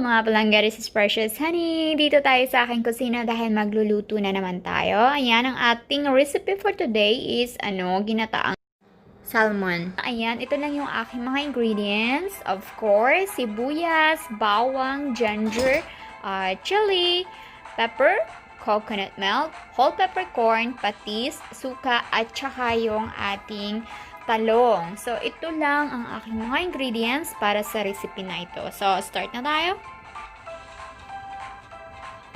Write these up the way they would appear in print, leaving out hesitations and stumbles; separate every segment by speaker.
Speaker 1: mga palangga, this is Precious Honey. Dito tayo sa aking kusina dahil magluluto na naman tayo. Ayan, ang ating recipe for today is ginataang salmon. Ayan, ito lang yung aking mga ingredients. Of course, sibuyas, bawang, ginger, chili, pepper, coconut milk, whole peppercorn, patis, suka, at saka yung ating talong. So, ito lang ang aking mga ingredients para sa recipe na ito. So, start na tayo.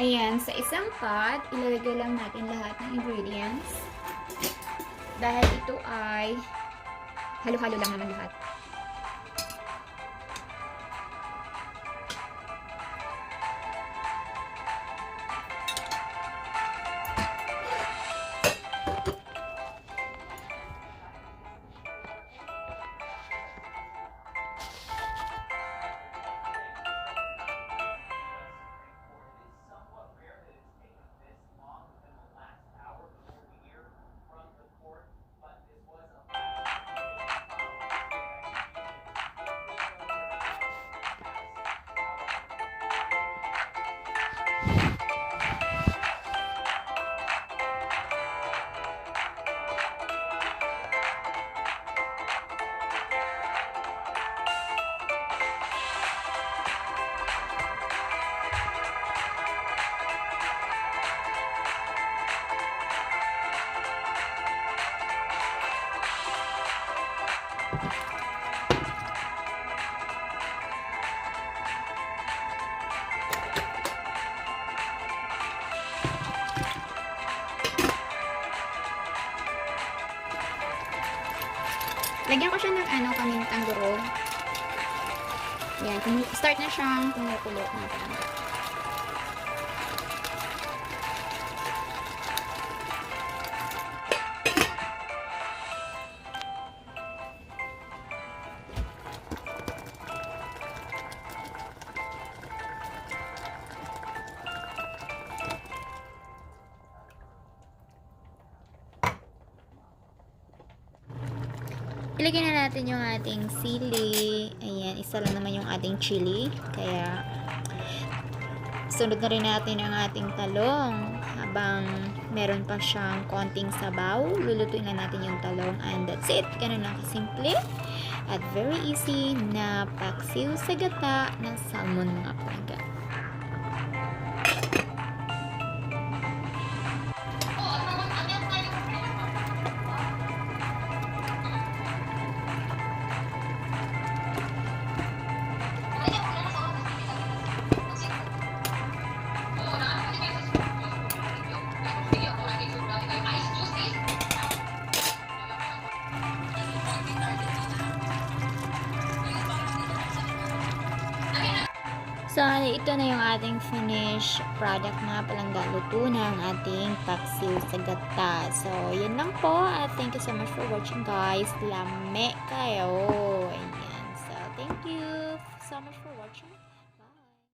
Speaker 1: Ayan, sa isang pot, ilalagay lang natin lahat ng ingredients. Dahil ito ay halo-halo lang naman lahat. Lagyan ko siya ng kamintang durog. Yan, start na siyang kumukulo na parang. Ilagay na natin yung ating sili. Ayan, isa lang naman yung ating chili. Kaya, sunod na rin natin ang ating talong. Habang meron pa siyang konting sabaw, lulutuin na natin yung talong. And that's it. Ganun lang kasimple. At very easy na paksiw sa gata ng salmon, mga palangga. So, ito na yung ating finished product na palangga. Luto na ang ating paksiw sa gata. So, yun lang po. Thank you so much for watching, guys. Lame kayo. Ayan. So, thank you so much for watching.